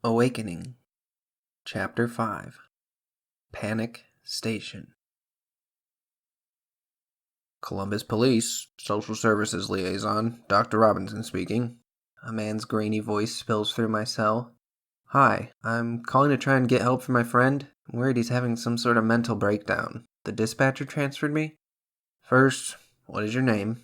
Awakening. Chapter 5. Panic Station. Columbus Police, Social Services Liaison, Dr. Robinson speaking. A man's grainy voice spills through my cell. Hi, I'm calling to try and get help for my friend. I'm worried he's having some sort of mental breakdown. The dispatcher transferred me. First, what is your name?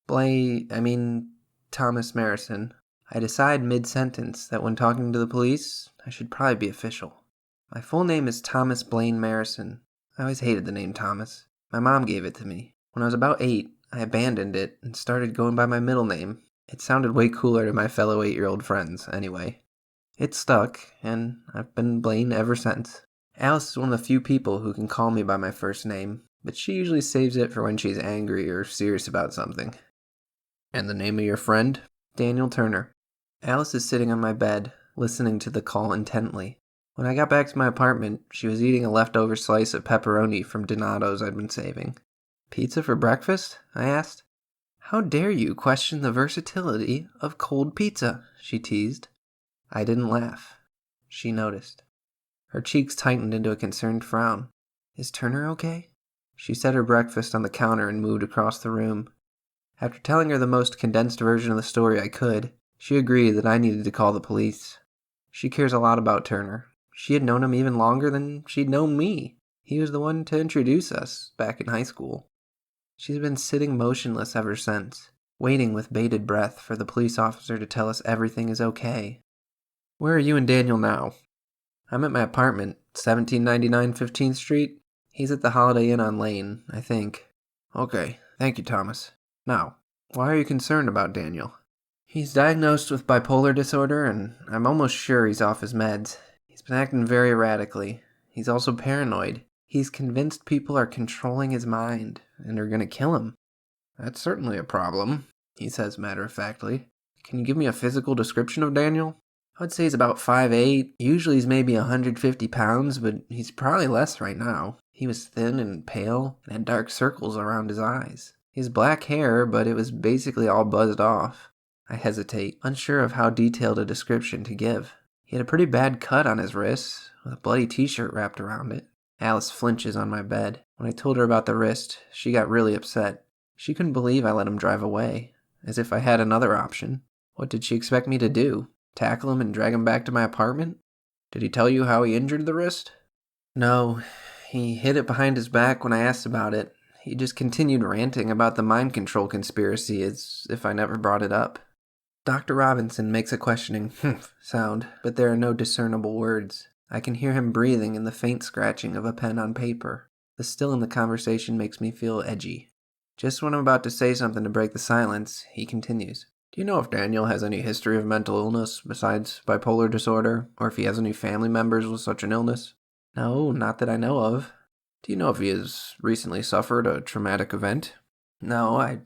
Thomas Marison. I decide mid-sentence that when talking to the police, I should probably be official. My full name is Thomas Blaine Marison. I always hated the name Thomas. My mom gave it to me. When I was about 8, I abandoned it and started going by my middle name. It sounded way cooler to my fellow 8-year-old friends, anyway. It stuck, and I've been Blaine ever since. Alice is one of the few people who can call me by my first name, but she usually saves it for when she's angry or serious about something. And the name of your friend? Daniel Turner. Alice is sitting on my bed, listening to the call intently. When I got back to my apartment, she was eating a leftover slice of pepperoni from Donato's I'd been saving. Pizza for breakfast? I asked. How dare you question the versatility of cold pizza? She teased. I didn't laugh. She noticed. Her cheeks tightened into a concerned frown. Is Turner okay? She set her breakfast on the counter and moved across the room. After telling her the most condensed version of the story I could, she agreed that I needed to call the police. She cares a lot about Turner. She had known him even longer than she'd known me. He was the one to introduce us back in high school. She's been sitting motionless ever since, waiting with bated breath for the police officer to tell us everything is okay. Where are you and Daniel now? I'm at my apartment, 1799 15th Street. He's at the Holiday Inn on Lane, I think. Okay, thank you, Thomas. Now, why are you concerned about Daniel? He's diagnosed with bipolar disorder, and I'm almost sure he's off his meds. He's been acting very erratically. He's also paranoid. He's convinced people are controlling his mind and are going to kill him. That's certainly a problem, he says matter-of-factly. Can you give me a physical description of Daniel? I would say he's about 5'8". Usually he's maybe 150 pounds, but he's probably less right now. He was thin and pale and had dark circles around his eyes. He has black hair, but it was basically all buzzed off. I hesitate, unsure of how detailed a description to give. He had a pretty bad cut on his wrist, with a bloody t-shirt wrapped around it. Alice flinches on my bed. When I told her about the wrist, she got really upset. She couldn't believe I let him drive away, as if I had another option. What did she expect me to do? Tackle him and drag him back to my apartment? Did he tell you how he injured the wrist? No, he hid it behind his back when I asked about it. He just continued ranting about the mind control conspiracy as if I never brought it up. Dr. Robinson makes a questioning humph sound, but there are no discernible words. I can hear him breathing and the faint scratching of a pen on paper. The still in the conversation makes me feel edgy. Just when I'm about to say something to break the silence, he continues. Do you know if Daniel has any history of mental illness besides bipolar disorder, or if he has any family members with such an illness? No, not that I know of. Do you know if he has recently suffered a traumatic event? No, I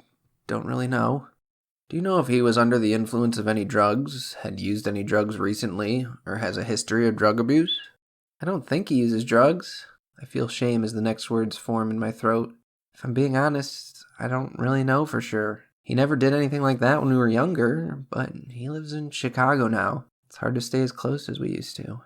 don't really know. Do you know if he was under the influence of any drugs, had used any drugs recently, or has a history of drug abuse? I don't think he uses drugs. I feel shame as the next words form in my throat. If I'm being honest, I don't really know for sure. He never did anything like that when we were younger, but he lives in Chicago now. It's hard to stay as close as we used to.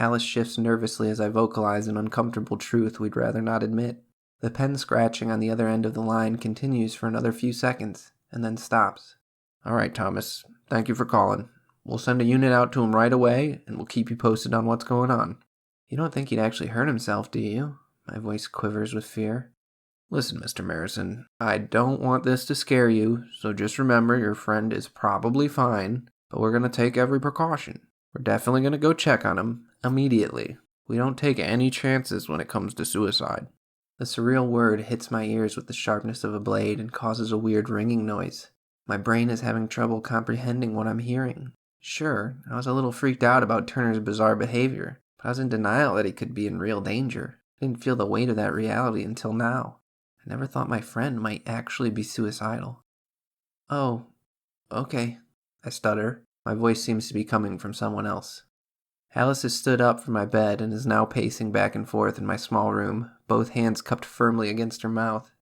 Alice shifts nervously as I vocalize an uncomfortable truth we'd rather not admit. The pen scratching on the other end of the line continues for another few seconds, and then stops. All right, Thomas. Thank you for calling. We'll send a unit out to him right away, and we'll keep you posted on what's going on. You don't think he'd actually hurt himself, do you? My voice quivers with fear. Listen, Mr. Marison, I don't want this to scare you, so just remember your friend is probably fine, but we're going to take every precaution. We're definitely going to go check on him immediately. We don't take any chances when it comes to suicide. The surreal word hits my ears with the sharpness of a blade and causes a weird ringing noise. My brain is having trouble comprehending what I'm hearing. Sure, I was a little freaked out about Turner's bizarre behavior, but I was in denial that he could be in real danger. I didn't feel the weight of that reality until now. I never thought my friend might actually be suicidal. Oh, okay, I stutter. My voice seems to be coming from someone else. Alice has stood up from my bed and is now pacing back and forth in my small room, both hands cupped firmly against her mouth.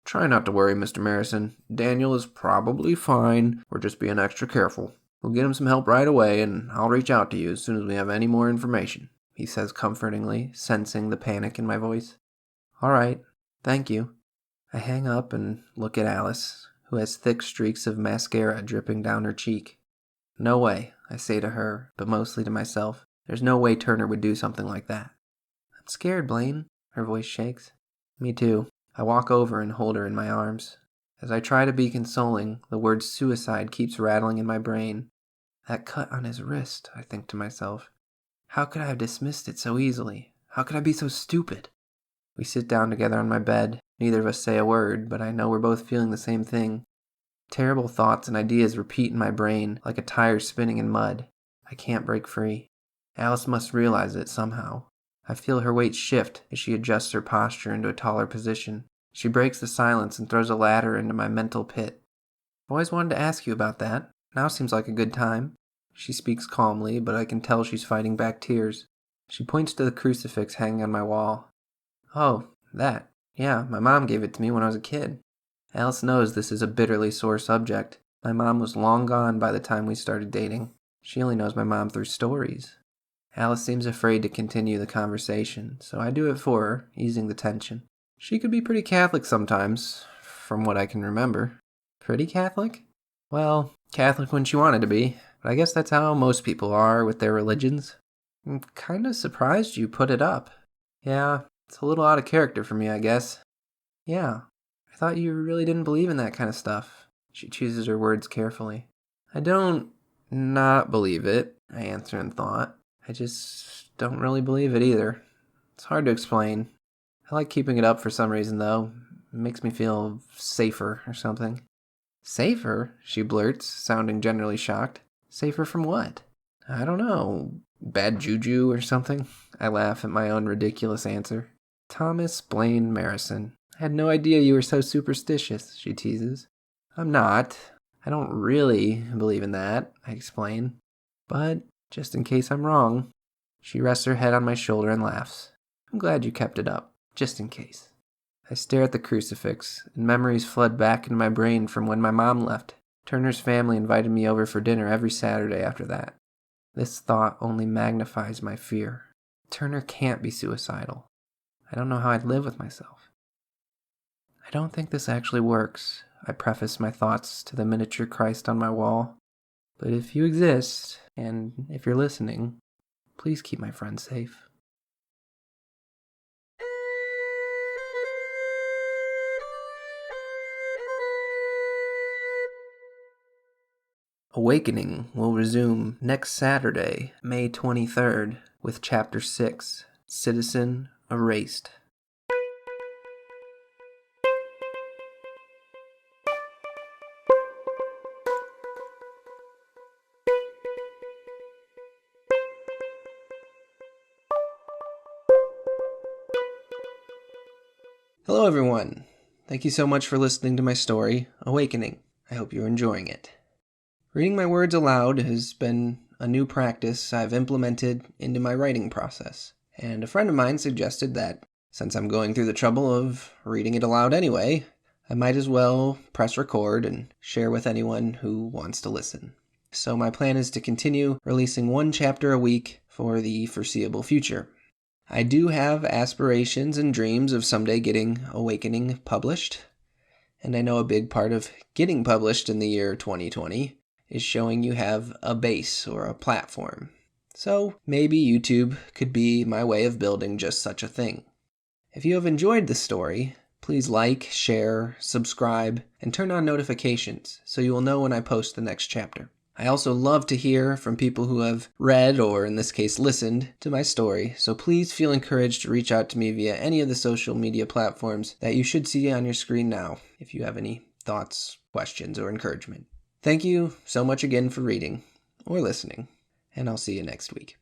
Try not to worry, Mr. Marison. Daniel is probably fine. We're just being extra careful. We'll get him some help right away, and I'll reach out to you as soon as we have any more information, he says comfortingly, sensing the panic in my voice. All right, thank you. I hang up and look at Alice, who has thick streaks of mascara dripping down her cheek. No way, I say to her, but mostly to myself. There's no way Turner would do something like that. I'm scared, Blaine. Her voice shakes. Me too. I walk over and hold her in my arms. As I try to be consoling, the word suicide keeps rattling in my brain. That cut on his wrist, I think to myself. How could I have dismissed it so easily? How could I be so stupid? We sit down together on my bed. Neither of us say a word, but I know we're both feeling the same thing. Terrible thoughts and ideas repeat in my brain like a tire spinning in mud. I can't break free. Alice must realize it somehow. I feel her weight shift as she adjusts her posture into a taller position. She breaks the silence and throws a ladder into my mental pit. I've always wanted to ask you about that. Now seems like a good time. She speaks calmly, but I can tell she's fighting back tears. She points to the crucifix hanging on my wall. Oh, that. Yeah, my mom gave it to me when I was a kid. Alice knows this is a bitterly sore subject. My mom was long gone by the time we started dating. She only knows my mom through stories. Alice seems afraid to continue the conversation, so I do it for her, easing the tension. She could be pretty Catholic sometimes, from what I can remember. Pretty Catholic? Well, Catholic when she wanted to be, but I guess that's how most people are with their religions. I'm kind of surprised you put it up. Yeah, it's a little out of character for me, I guess. Yeah, I thought you really didn't believe in that kind of stuff. She chooses her words carefully. I don't not believe it, I answer in thought. I just don't really believe it either. It's hard to explain. I like keeping it up for some reason, though. It makes me feel safer or something. Safer? She blurts, sounding generally shocked. Safer from what? I don't know. Bad juju or something? I laugh at my own ridiculous answer. Thomas Blaine Marison. I had no idea you were so superstitious, she teases. I'm not. I don't really believe in that, I explain. But just in case I'm wrong. She rests her head on my shoulder and laughs. I'm glad you kept it up, just in case. I stare at the crucifix, and memories flood back into my brain from when my mom left. Turner's family invited me over for dinner every Saturday after that. This thought only magnifies my fear. Turner can't be suicidal. I don't know how I'd live with myself. I don't think this actually works, I preface my thoughts to the miniature Christ on my wall. But if you exist, and if you're listening, please keep my friend safe. Awakening will resume next Saturday, May 23rd, with Chapter 6, Citizen Erased. Hello everyone. Thank you so much for listening to my story, Awakening. I hope you're enjoying it. Reading my words aloud has been a new practice I've implemented into my writing process, and a friend of mine suggested that, since I'm going through the trouble of reading it aloud anyway, I might as well press record and share with anyone who wants to listen. So my plan is to continue releasing one chapter a week for the foreseeable future. I do have aspirations and dreams of someday getting Awakening published, and I know a big part of getting published in the year 2020 is showing you have a base or a platform. So maybe YouTube could be my way of building just such a thing. If you have enjoyed the story, please like, share, subscribe, and turn on notifications so you will know when I post the next chapter. I also love to hear from people who have read, or in this case listened, to my story, so please feel encouraged to reach out to me via any of the social media platforms that you should see on your screen now if you have any thoughts, questions, or encouragement. Thank you so much again for reading or listening, and I'll see you next week.